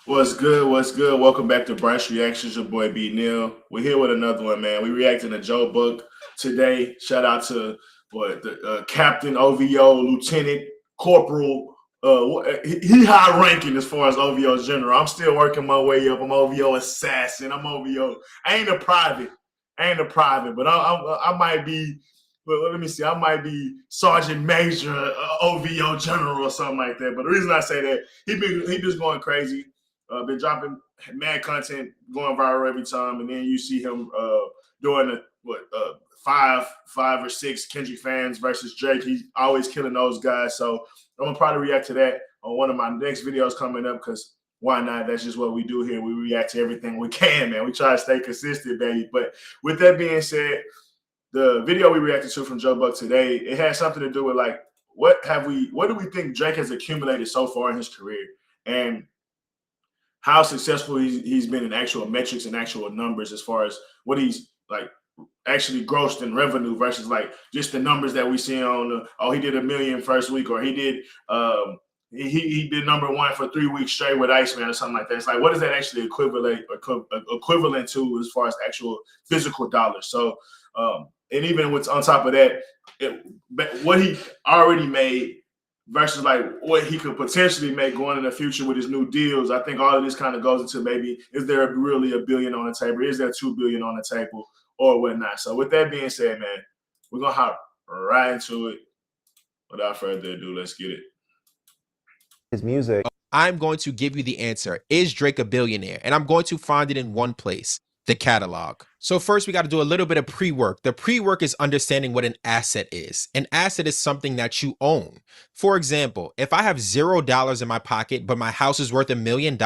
What's good? What's good? Welcome back to Bryce Reactions. Your boy B Neil. We're here with another one, man. We reacting to Joe Buck today. Shout out to the Captain OVO, Lieutenant Corporal. He high ranking as far as OVO's general. I'm still working my way up. I'm OVO assassin. I'm OVO. I ain't a private. But I might be. Well, let me see. I might be Sergeant Major, OVO General, or something like that. But the reason I say that he just going crazy. Been dropping mad content, going viral every time, and then you see him doing five or six Kendrick fans versus Drake. He's always killing those guys. So I'm gonna probably react to that on one of my next videos coming up because why not? That's just what we do here. We react to everything we can, man. We try to stay consistent, baby. But with that being said, the video we reacted to from Joe Buck today, it has something to do with like what do we think Drake has accumulated so far in his career, and how successful he's been in actual metrics and actual numbers as far as what he's like actually grossed in revenue versus like just the numbers that we see on he did 1 million first week, or he did he did number one for 3 weeks straight with Iceman or something like that. It's like, what is that actually equivalent to as far as actual physical dollars? So and even what's on top of that, what he already made versus like what he could potentially make going in the future with his new deals. I think all of this kind of goes into maybe, is there really $1 billion on the table? Is there $2 billion on the table or whatnot? So with that being said, man, we're gonna hop right into it. Without further ado, let's get it. His music. I'm going to give you the answer. Is Drake a billionaire? And I'm going to find it in one place, the catalog. So first we got to do a little bit of pre-work. The pre-work is understanding what an asset is. An asset is something that you own. For example, if I have $0 in my pocket, but my house is worth $1 million,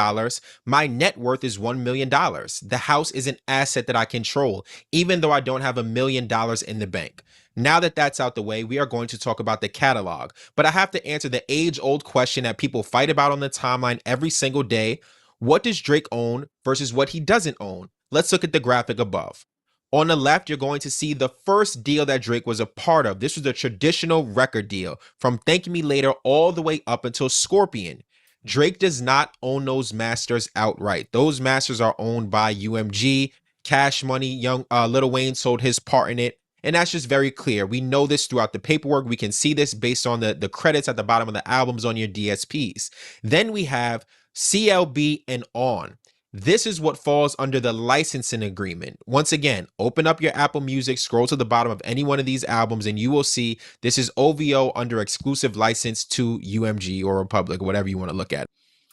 my net worth is $1 million. The house is an asset that I control, even though I don't have $1 million in the bank. Now that that's out the way, we are going to talk about the catalog. But I have to answer the age-old question that people fight about on the timeline every single day. What does Drake own versus what he doesn't own? Let's look at the graphic above. On the left, you're going to see the first deal that Drake was a part of. This was a traditional record deal from Thank Me Later all the way up until Scorpion. Drake does not own those masters outright. Those masters are owned by UMG, Cash Money. Lil Wayne sold his part in it. And that's just very clear. We know this throughout the paperwork. We can see this based on the credits at the bottom of the albums on your DSPs. Then we have CLB and On. This is what falls under the licensing agreement. Once again, open up your Apple Music, scroll to the bottom of any one of these albums, and you will see this is OVO under exclusive license to UMG or Republic, whatever you want to look at.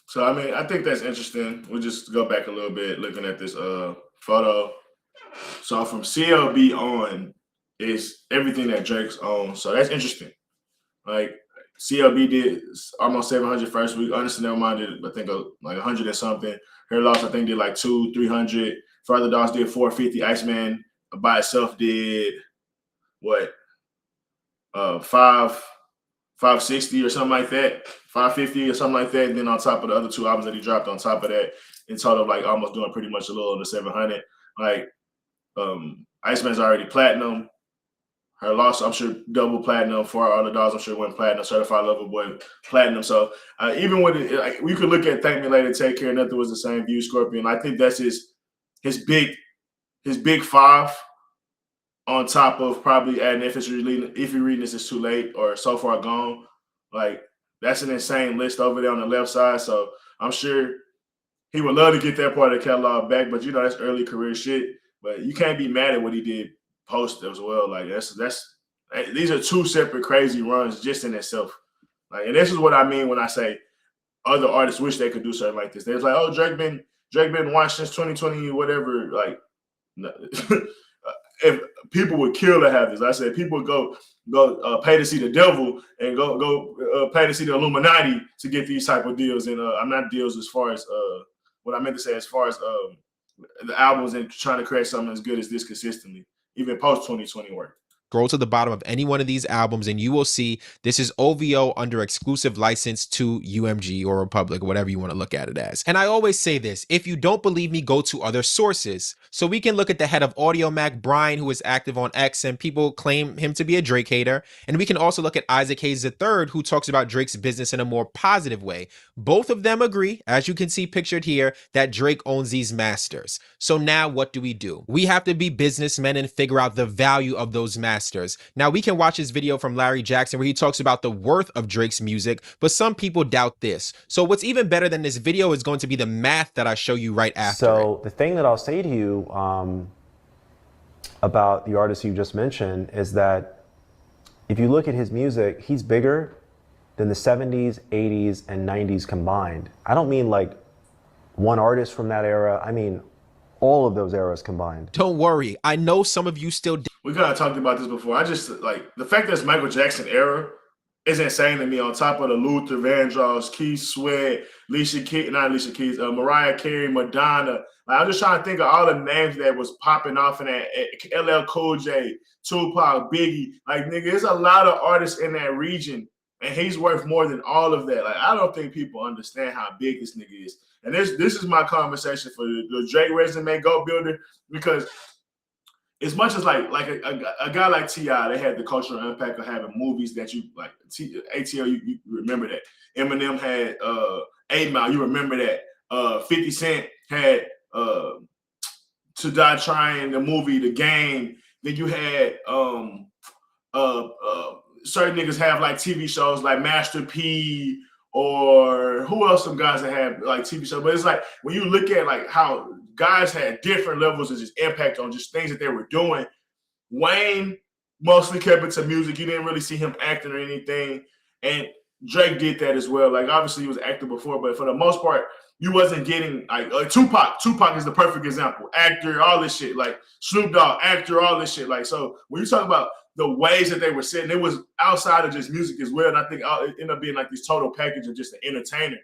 So I mean, I think that's interesting. We'll just go back a little bit looking at this photo. So from CLB on is everything that Drake's owns. So that's interesting. Like CLB did almost 700 first week. Honestly, never mind, did I think like 100 and something. Her loss, I think, did like 200-300. Further Dogs did 450. Iceman by itself did what? 560 or something like that. 550 or something like that. And then on top of the other two albums that he dropped on top of that, in total, like almost doing pretty much a little under 700. Like Iceman's already platinum. Her loss, I'm sure, double platinum. For all the dogs, I'm sure went platinum. Certified Lover Boy platinum. So even with it, like, we could look at Thank Me Later, Take Care, Nothing Was the Same, View, Scorpion. I think that's his big five, on top of probably adding If You're Reading This Is Too Late or So Far Gone. Like, that's an insane list over there on the left side. So I'm sure he would love to get that part of the catalog back, but that's early career shit. But you can't be mad at what he did post as well. Like these are two separate crazy runs just in itself. Like, and this is what I mean when I say other artists wish they could do something like this. They're like, oh, Drake been watched since 2020, whatever. Like, no. If people would kill to have this, I said people would go pay to see the devil and go pay to see the Illuminati to get these type of deals. And I'm not deals as far as what I meant to say as far as the albums and trying to create something as good as this consistently, even post 2020 work. Scroll to the bottom of any one of these albums and you will see this is OVO under exclusive license to UMG or Republic, whatever you want to look at it as. And I always say this, if you don't believe me, go to other sources. So we can look at the head of Audio Mac, Brian, who is active on X, and people claim him to be a Drake hater. And we can also look at Isaac Hayes III, who talks about Drake's business in a more positive way. Both of them agree, as you can see pictured here, that Drake owns these masters. So now what do? We have to be businessmen and figure out the value of those masters. Now we can watch this video from Larry Jackson where he talks about the worth of Drake's music, but some people doubt this. So what's even better than this video is going to be the math that I show you right after. So the thing that I'll say to you about the artist you just mentioned is that if you look at his music, he's bigger than the 70s, 80s, and 90s combined. I don't mean like one artist from that era. I mean all of those eras combined. Don't worry. I know some of you still... We kind of talked about this before. I just, like, the fact that it's Michael Jackson era is insane to me, on top of the Luther Vandross, Keith Sweat, Mariah Carey, Madonna. Like, I'm just trying to think of all the names that was popping off in that, LL Cool J, Tupac, Biggie. Like, nigga, there's a lot of artists in that region, and he's worth more than all of that. Like, I don't think people understand how big this nigga is. And this is my conversation for the Drake Resume Go Builder, because as much as like a guy like T.I., they had the cultural impact of having movies that you like. ATL, you remember that. Eminem had 8 Mile, you remember that. 50 Cent had To Die Trying, the movie, The Game. Then you had certain niggas have like TV shows like Master P, or who else, some guys that have like TV shows. But it's like when you look at like how guys had different levels of just impact on just things that they were doing. Wayne mostly kept it to music. You didn't really see him acting or anything. And Drake did that as well. Like, obviously he was acting before, but for the most part, you wasn't getting like Tupac. Tupac is the perfect example. Actor, all this shit. Like Snoop Dogg, actor, all this shit. Like, so when you talk about the ways that they were sitting, it was outside of just music as well. And I think it ended up being like this total package of just an entertainer.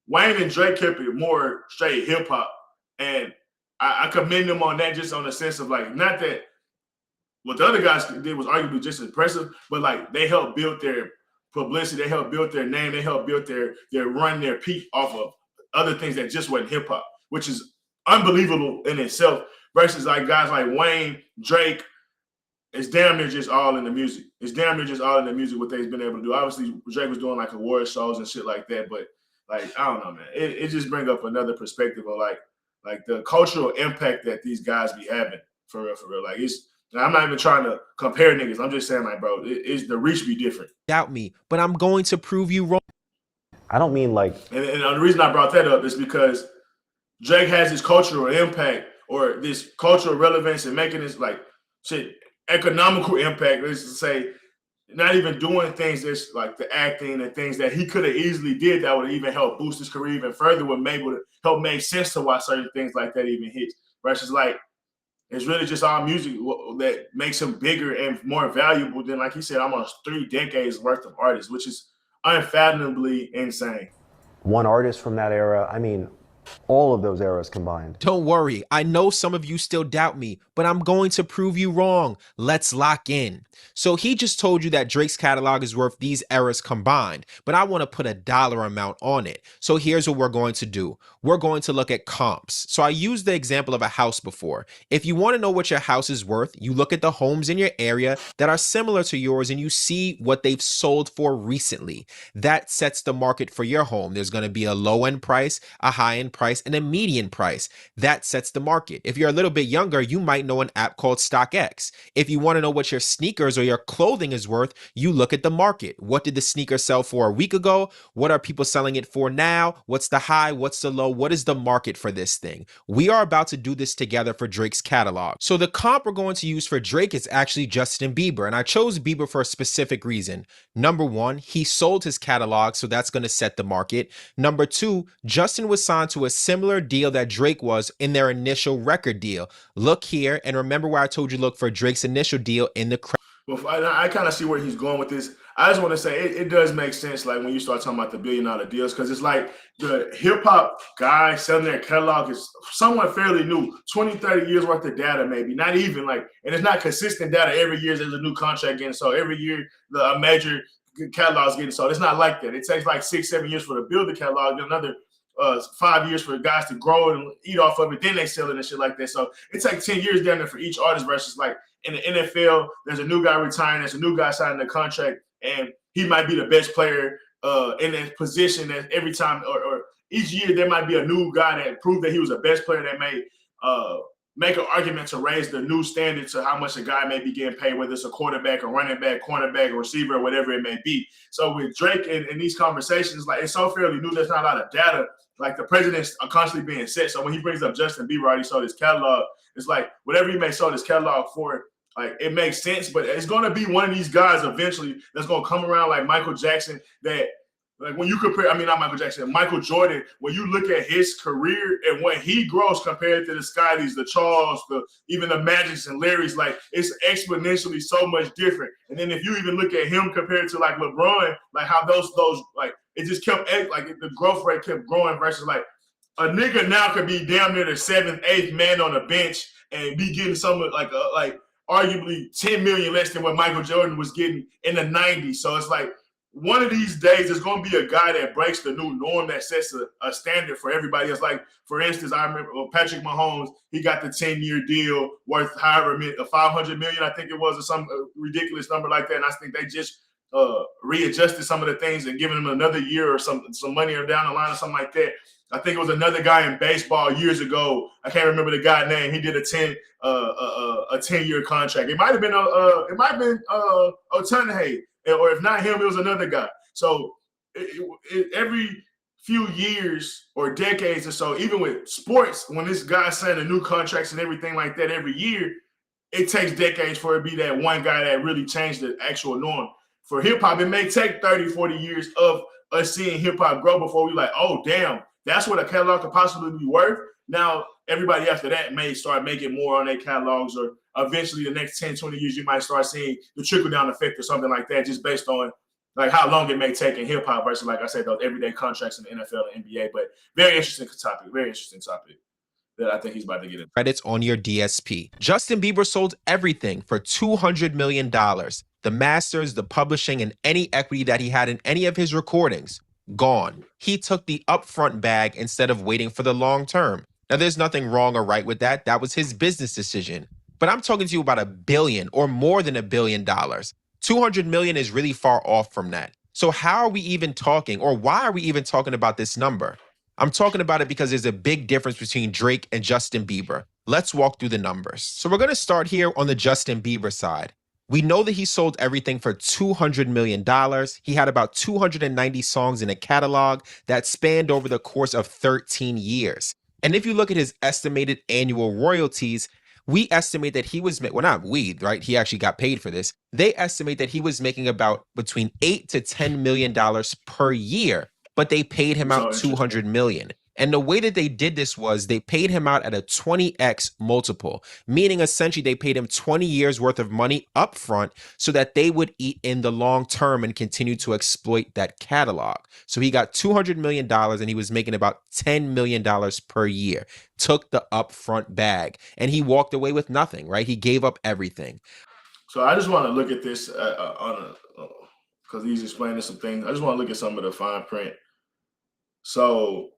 Wayne and Drake kept it more straight hip hop. And I commend them on that, just on the sense of like, not that what the other guys did was arguably just as impressive, but like they helped build their publicity, they helped build their name, they helped build their run, their peak off of other things that just wasn't hip hop, which is unbelievable in itself, versus like guys like Wayne, Drake. It's damn near just all in the music. It's damn near just all in the music what they've been able to do. Obviously, Drake was doing like award shows and shit like that, but like, I don't know, man. It just brings up another perspective of like the cultural impact that these guys be having, for real, for real. Like, I'm not even trying to compare niggas. I'm just saying, like, bro, it's the reach be different. Doubt me, but I'm going to prove you wrong. I don't mean like... And the reason I brought that up is because Drake has this cultural impact, or this cultural relevance, and making this like shit economical impact. Let's just say, not even doing things that's like the acting and things that he could have easily did that would even help boost his career even further, would maybe help make sense to why certain things like that even hits. Versus like, it's really just all music that makes him bigger and more valuable than, like he said, almost 3 decades worth of artists, which is unfathomably insane. One artist from that era, I mean all of those eras combined. Don't worry. I know some of you still doubt me, but I'm going to prove you wrong. Let's lock in. So he just told you that Drake's catalog is worth these eras combined, but I want to put a dollar amount on it. So here's what we're going to do. We're going to look at comps. So I used the example of a house before. If you want to know what your house is worth, you look at the homes in your area that are similar to yours and you see what they've sold for recently. That sets the market for your home. There's going to be a low end price, a high end price, and a median price. That sets the market. If you're a little bit younger, you might know an app called StockX. If you want to know what your sneakers or your clothing is worth, you look at the market. What did the sneaker sell for a week ago? What are people selling it for now? What's the high? What's the low? What is the market for this thing? We are about to do this together for Drake's catalog. So the comp we're going to use for Drake is actually Justin Bieber, and I chose Bieber for a specific reason. Number one, he sold his catalog, so that's going to set the market. Number two, Justin was signed to a similar deal that Drake was in their initial record deal. Look here, and remember where I told you look for Drake's initial deal in the Well, I kind of see where he's going with this. I just want to say it does make sense, like when you start talking about the $1 billion deals, because it's like the hip hop guy selling their catalog is somewhat fairly new, 20, 30 years worth of data, maybe not even like, and it's not consistent data. Every year there's a new contract getting sold. Every year a major catalog is getting sold. It's not like that. It takes like 6, 7 years for to build the catalog, then another 5 years for the guys to grow and eat off of it, then they sell it and shit like that. So it takes 10 years down there for each artist versus like in the NFL, there's a new guy retiring, there's a new guy signing a contract, and he might be the best player in that position that every time or each year there might be a new guy that proved that he was the best player that may make an argument to raise the new standard to how much a guy may be getting paid, whether it's a quarterback, a running back, cornerback, or receiver, or whatever it may be. So with Drake in these conversations, like it's so fairly new, there's not a lot of data. Like the presidents are constantly being set. So when he brings up Justin Bieber, already sold his catalog, it's like whatever he may sold his catalog for, like it makes sense, but it's going to be one of these guys eventually that's going to come around like Michael Jackson that like when you compare, I mean, not Michael Jackson, Michael Jordan, when you look at his career and what he grows compared to the Scottys, the Charles, even the Magics and Larrys, like it's exponentially so much different. And then if you even look at him compared to like LeBron, like how those like it just kept like the growth rate kept growing versus like a nigga now could be down near the 7th, 8th man on the bench and be getting some like arguably 10 million less than what Michael Jordan was getting in the 90s. So it's like one of these days there's going to be a guy that breaks the new norm that sets a standard for everybody else. Like, for instance, I remember Patrick Mahomes, he got the 10-year deal worth however $500 million, I think it was, or some ridiculous number like that. And I think they just readjusted some of the things and given him another year or some money or down the line or something like that. I think it was another guy in baseball years ago. I can't remember the guy's name. He did a 10-year contract. It might have been O'Tunhay, or if not him, it was another guy. So every few years or decades or so, even with sports, when this guy's signing new contracts and everything like that every year, it takes decades for it to be that one guy that really changed the actual norm. For hip hop, it may take 30, 40 years of us seeing hip hop grow before we like, oh, damn, that's what a catalog could possibly be worth. Now, everybody after that may start making more on their catalogs, or eventually the next 10, 20 years, you might start seeing the trickle-down effect or something like that, just based on like how long it may take in hip hop versus, like I said, those everyday contracts in the NFL and NBA. But very interesting topic that I think he's about to get into. Credits on your DSP. Justin Bieber sold everything for $200 million. The masters, the publishing, and any equity that he had in any of his recordings, gone. He took the upfront bag instead of waiting for the long term. Now, there's nothing wrong or right with that. That was his business decision. But I'm talking to you about $1 billion or more than $1 billion. 200 million is really far off from that. So how are we even talking, or why are we even talking about this number? I'm talking about it because there's a big difference between Drake and Justin Bieber. Let's walk through the numbers. So we're going to start here on the Justin Bieber side. We know that he sold everything for $200 million. He had about 290 songs in a catalog that spanned over the course of 13 years. And if you look at his estimated annual royalties, we estimate that he was, well, not we, right? He actually got paid for this. They estimate that he was making about between $8 to $10 million per year, but they paid him out $200 million. And the way that they did this was they paid him out at a 20x multiple, meaning essentially they paid him 20 years worth of money up front so that they would eat in the long term and continue to exploit that catalog. So he got $200 million and he was making about $10 million per year, took the upfront bag, and he walked away with nothing, right? He gave up everything. So I just want to look at this because he's explaining some things. I just want to look at some of the fine print. So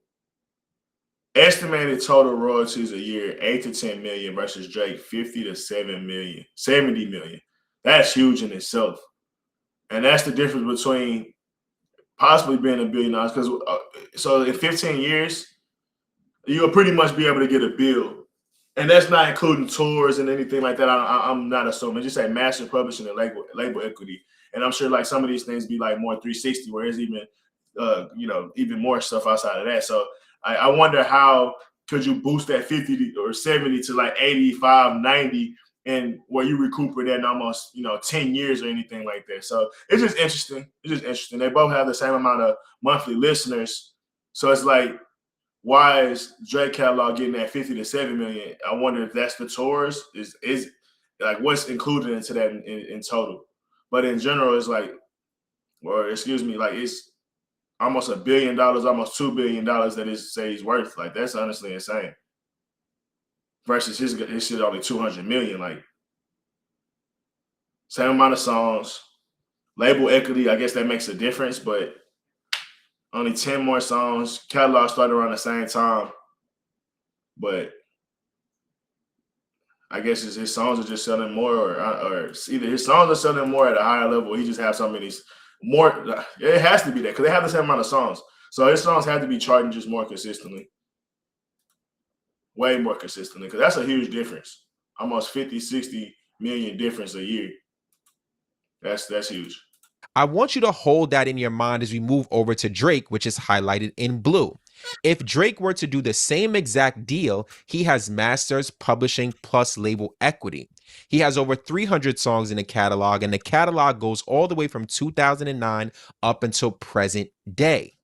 estimated total royalties a year, 8 to 10 million versus Drake, 50 to 7 million, 70 million. That's huge in itself. And that's the difference between possibly being $1 billion. Because so in 15 years, you'll pretty much be able to get a bill. And that's not including tours and anything like that. I'm not assuming. Just say master publishing and label equity. And I'm sure like some of these things be like more 360, where there's even even more stuff outside of that. So I wonder how could you boost that 50 or 70 to like 85, 90, and where you recoup that in almost 10 years or anything like that. So it's just interesting. They both have the same amount of monthly listeners. So it's like, why is Drake catalog getting that 50 to 7 million? I wonder if that's the tours, is like what's included into that in total. But in general, it's like or excuse me, like it's almost $1 billion, almost $2 billion that it say he's worth. Like that's honestly insane. Versus his shit only 200 million. Like same amount of songs, label equity. I guess that makes a difference, but only 10 more songs. Catalog started around the same time, but I guess his songs are just selling more, or either his songs are selling more at a higher level. He just has so many more. It has to be that because they have the same amount of songs, so his songs have to be charting just more consistently, way more consistently, because that's a huge difference. Almost 50, 60 million difference a year. That's huge. I want you to hold that in your mind as we move over to Drake, which is highlighted in blue. If Drake were to do the same exact deal, he has masters, publishing, plus label equity. He has over 300 songs in the catalog, and the catalog goes all the way from 2009 up until present day.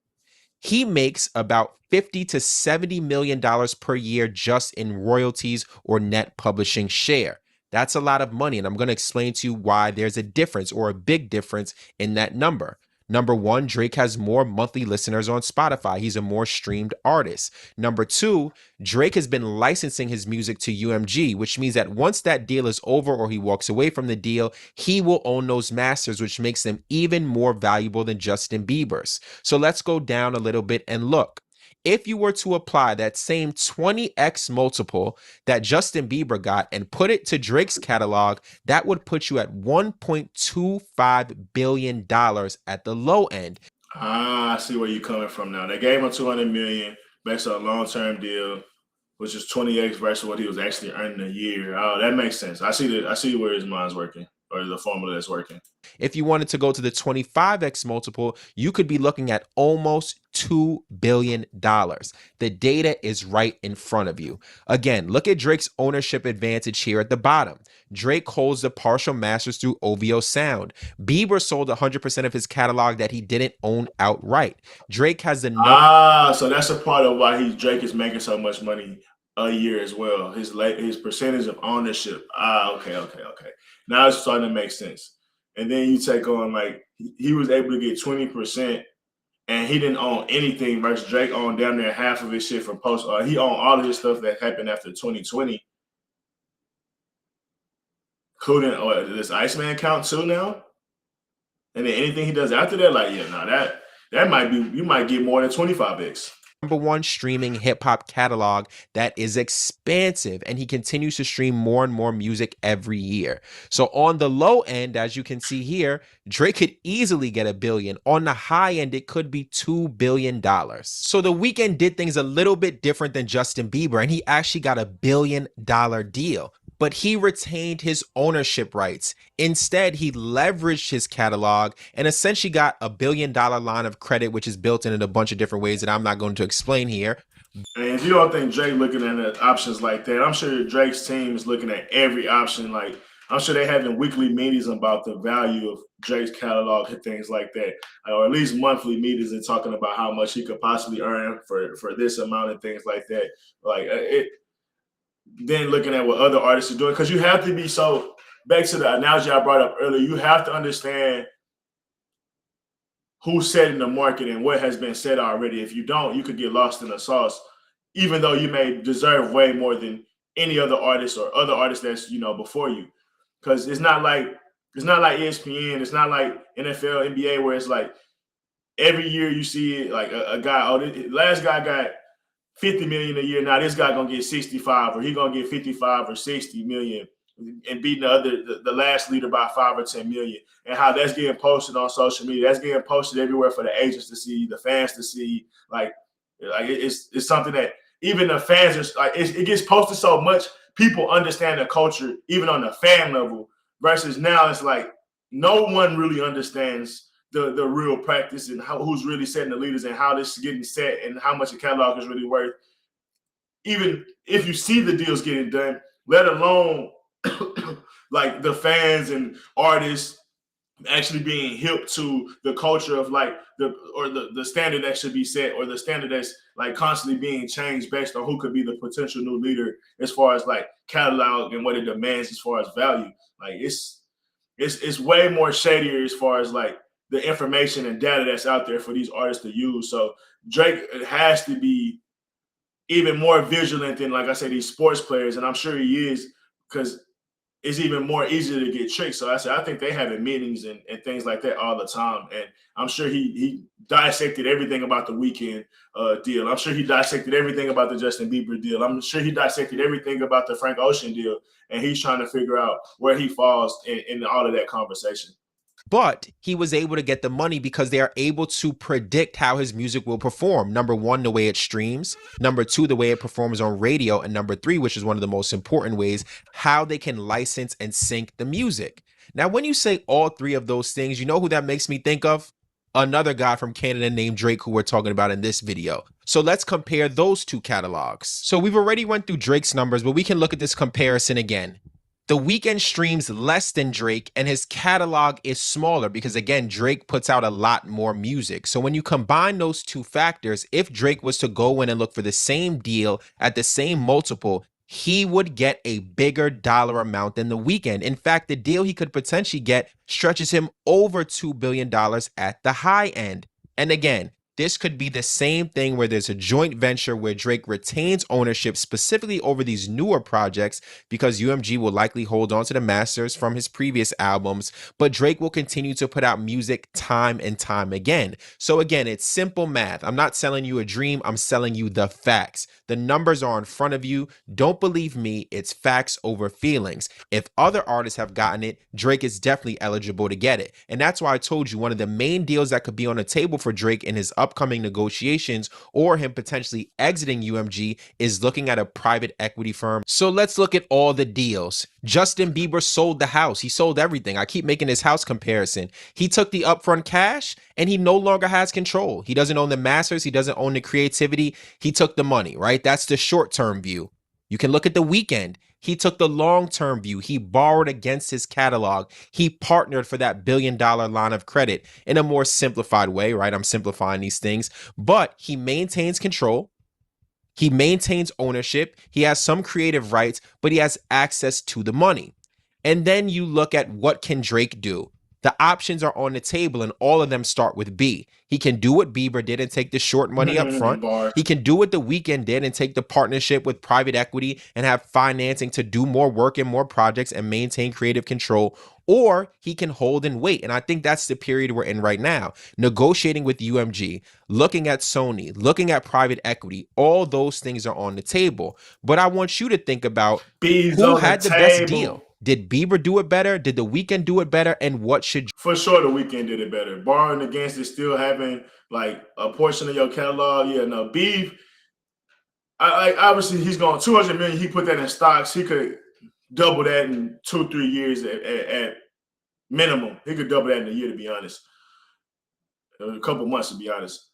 He makes about $50 to $70 million per year just in royalties or net publishing share. That's a lot of money, and I'm going to explain to you why there's a difference or a big difference in that number. Number one, Drake has more monthly listeners on Spotify. He's a more streamed artist. Number two, Drake has been licensing his music to UMG, which means that once that deal is over or he walks away from the deal, he will own those masters, which makes them even more valuable than Justin Bieber's. So let's go down a little bit and look. If you were to apply that same 20x multiple that Justin Bieber got and put it to Drake's catalog, that would put you at $1.25 billion at the low end. I see where you're coming from now. They gave him 200 million based on a long-term deal, which is 20x versus what he was actually earning a year. Oh, that makes sense. I see where his mind's working, or the formula that's working. If you wanted to go to the 25x multiple, you could be looking at almost $2 billion. The data is right in front of you. Again, look at Drake's ownership advantage here at the bottom. Drake holds the partial masters through OVO Sound. Bieber sold 100% of his catalog that he didn't own outright. Drake has the So that's a part of why Drake is making so much money a year as well. His percentage of ownership. Okay. Now it's starting to make sense. And then you take on like he was able to get 20%, and he didn't own anything. Versus Drake owned damn near half of his shit from post. He owned all of his stuff that happened after 2020. Couldn't does Iceman count too now? And then anything he does after that, like that might be, you might get more than 25x. Number one streaming hip hop catalog that is expansive, and he continues to stream more and more music every year. So on the low end, as you can see here, Drake could easily get $1 billion. On the high end, it could be $2 billion. So The Weeknd did things a little bit different than Justin Bieber, and he actually got $1 billion deal. But he retained his ownership rights. Instead, he leveraged his catalog and essentially got $1 billion line of credit, which is built in a bunch of different ways that I'm not going to explain here. And if you don't think Drake looking at options like that, I'm sure Drake's team is looking at every option. Like I'm sure they're having weekly meetings about the value of Drake's catalog and things like that, or at least monthly meetings and talking about how much he could possibly earn for this amount and things like that. Like then looking at what other artists are doing, because you have to be so, back to the analogy I brought up earlier, you have to understand who's setting the market and what has been said already. If you don't, you could get lost in the sauce, even though you may deserve way more than any other artist or other artists that's before you. Because it's not like ESPN, it's not like NFL, NBA, where it's like every year you see it, like a guy, the last guy got 50 million a year. Now this guy gonna get 65, or he gonna get 55 or 60 million, and beating the last leader by 5 or 10 million. And how that's getting posted on social media, that's getting posted everywhere for the agents to see, the fans to see. Like it's something that even the fans are like. It gets posted so much, people understand the culture even on the fan level. Versus now, it's like no one really understands the real practice and who's really setting the leaders and how this is getting set and how much a catalog is really worth. Even if you see the deals getting done, let alone like the fans and artists actually being hip to the culture of like the standard that should be set, or the standard that's like constantly being changed based on who could be the potential new leader as far as like catalog and what it demands as far as value. Like it's way more shadier as far as like the information and data that's out there for these artists to use. So Drake has to be even more vigilant than, like I said, these sports players, and I'm sure he is, because it's even more easy to get tricked. So I think they have meetings and things like that all the time. And I'm sure he dissected everything about the Weeknd deal. I'm sure he dissected everything about the Justin Bieber deal. I'm sure he dissected everything about the Frank Ocean deal. And he's trying to figure out where he falls in all of that conversation. But he was able to get the money because they are able to predict how his music will perform. Number one, the way it streams. Number two, the way it performs on radio. And number three, which is one of the most important ways, how they can license and sync the music. Now, when you say all three of those things, you know who that makes me think of? Another guy from Canada named Drake, who we're talking about in this video. So let's compare those two catalogs. So we've already went through Drake's numbers, but we can look at this comparison again. The Weeknd streams less than Drake, and his catalog is smaller because, again, Drake puts out a lot more music. So when you combine those two factors, if Drake was to go in and look for the same deal at the same multiple, he would get a bigger dollar amount than the Weeknd. In fact, the deal he could potentially get stretches him over $2 billion at the high end. And again, this could be the same thing where there's a joint venture where Drake retains ownership specifically over these newer projects because UMG will likely hold on to the masters from his previous albums, but Drake will continue to put out music time and time again. So again, it's simple math. I'm not selling you a dream. I'm selling you the facts. The numbers are in front of you. Don't believe me. It's facts over feelings. If other artists have gotten it, Drake is definitely eligible to get it. And that's why I told you one of the main deals that could be on the table for Drake in his upcoming negotiations or him potentially exiting UMG is looking at a private equity firm. So let's look at all the deals. Justin Bieber sold the house. He sold everything. I keep making this house comparison. He took the upfront cash and he no longer has control. He doesn't own the masters. He doesn't own the creativity. He took the money, right? That's the short-term view. You can look at the Weeknd. He took the long-term view. He borrowed against his catalog. He partnered for that $1 billion line of credit in a more simplified way, right? I'm simplifying these things, but he maintains control. He maintains ownership. He has some creative rights, but he has access to the money. And then you look at what can Drake do. The options are on the table and all of them start with B. He can do what Bieber did and take the short money up front. He can do what the Weeknd did and take the partnership with private equity and have financing to do more work and more projects and maintain creative control. Or he can hold and wait. And I think that's the period we're in right now. Negotiating with UMG, looking at Sony, looking at private equity, all those things are on the table. But I want you to think about who had the best deal. Did Bieber do it better? Did the Weeknd do it better? And what should... For sure, the Weeknd did it better. Borrowing against it, still having like a portion of your catalog. Yeah, no, Beef. Obviously he's going 200 million. He put that in stocks. He could double that in 2-3 years at minimum. He could double that in a year, to be honest. A couple months, to be honest.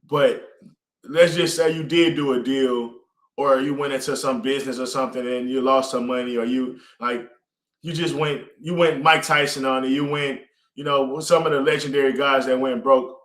But let's just say you did do a deal, or you went into some business or something and you lost some money, or you went Mike Tyson on it. You went, some of the legendary guys that went broke.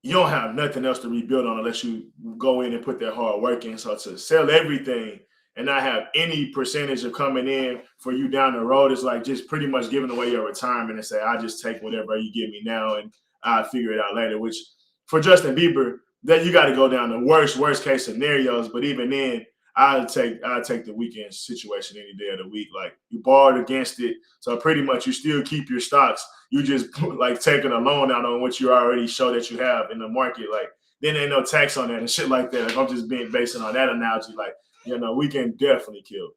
You don't have nothing else to rebuild on unless you go in and put that hard work in. So to sell everything and not have any percentage of coming in for you down the road is like just pretty much giving away your retirement and say, I just take whatever you give me now and I'll figure it out later. Which for Justin Bieber, that you got to go down the worst case scenarios. But even then, I'd take the Weeknd situation any day of the week. Like, you borrowed against it, so pretty much you still keep your stocks. You just like taking a loan out on what you already show that you have in the market. Like, then ain't no tax on that and shit like that. Like, I'm just basing on that analogy. Like, Weeknd definitely killed,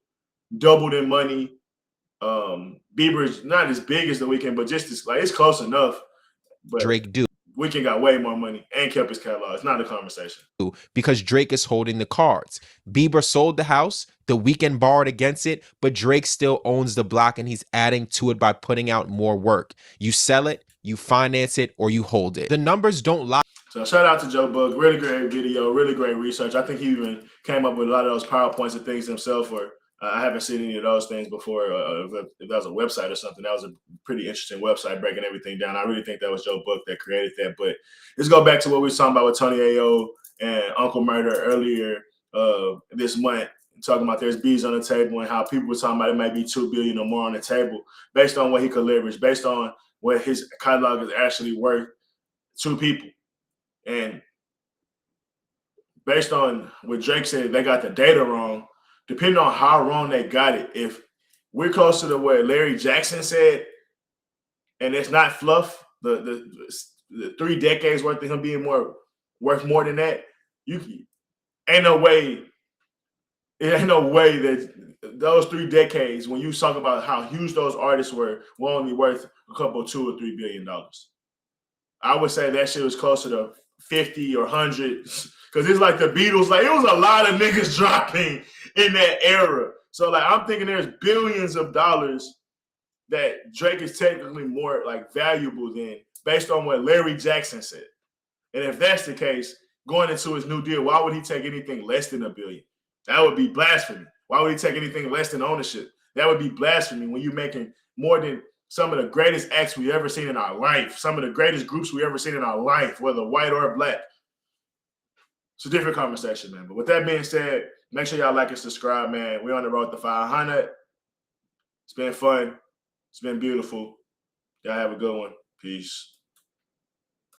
doubled in money. Bieber's not as big as the Weeknd, but just as, like, it's close enough. But Drake do. Weeknd got way more money and kept his catalog. It's not a conversation. Because Drake is holding the cards. Bieber sold the house, the Weeknd borrowed against it, but Drake still owns the block and he's adding to it by putting out more work. You sell it, you finance it, or you hold it. The numbers don't lie. So shout out to Joe Buck. Really great video, really great research. I think he even came up with a lot of those PowerPoints and things himself, or I haven't seen any of those things before. If that was a website or something, that was a pretty interesting website breaking everything down. I really think that was Joe Buck that created that. But let's go back to what we were talking about with Tony Ayo and Uncle Murder earlier this month, talking about there's B's on the table and how people were talking about it might be $2 billion or more on the table based on what he could leverage, based on what his catalog is actually worth to people. And based on what Drake said, they got the data wrong. Depending on how wrong they got it, if we're closer to what Larry Jackson said, and it's not fluff, the 3 decades worth of him being worth more than that, ain't no way. It ain't no way that those 3 decades, when you talk about how huge those artists were only worth a couple, $2 or $3 billion. I would say that shit was closer to 50 or 100, because it's like the Beatles. Like, it was a lot of niggas dropping in that era. So like, I'm thinking there's billions of dollars that Drake is technically more like valuable than, based on what Larry Jackson said. And if that's the case, going into his new deal, why would he take anything less than $1 billion? That would be blasphemy. Why would he take anything less than ownership? That would be blasphemy when you're making more than some of the greatest acts we've ever seen in our life, some of the greatest groups we've ever seen in our life, whether white or black. It's a different conversation, man. But with that being said, make sure y'all like and subscribe, man. We're on the road to 500. It's been fun. It's been beautiful. Y'all have a good one. Peace.